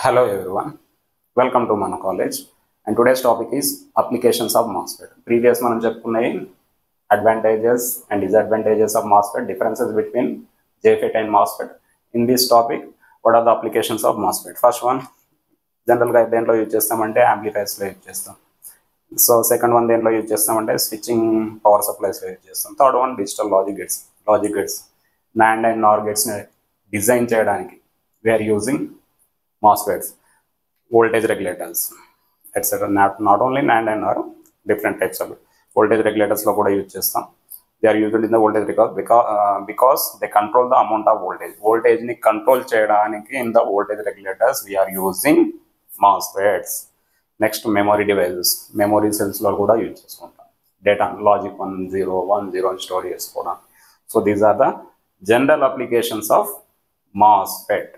Hello everyone, welcome to Mana College, and today's topic is applications of MOSFET. Previous మనం చెప్పుకున్నాయి advantages and disadvantages of MOSFET, differences between JFET and MOSFET. In this topic, what are the applications of MOSFET? First one, general గా దేంట్లో use చేస్తామంటే amplifiers లో use చేస్తాం. So second one దేంట్లో use చేస్తామంటే switching power supplies లో use చేస్తాం. Third one digital logic gates NAND and NOR gates ని డిజైన్ చేయడానికి we're using MOSFETs, voltage regulators, etc. Not only NAND and NOR, different types of voltage regulators lo kuda use chestam. They are used in the voltage because they control the amount of voltage. Voltage ni control cheyadaniki in the voltage regulators we are using MOSFETs. Next, memory devices, memory cells lo kuda use chestuntam. Data logic 1010 store chesukodam. So these are the general applications of MOSFET.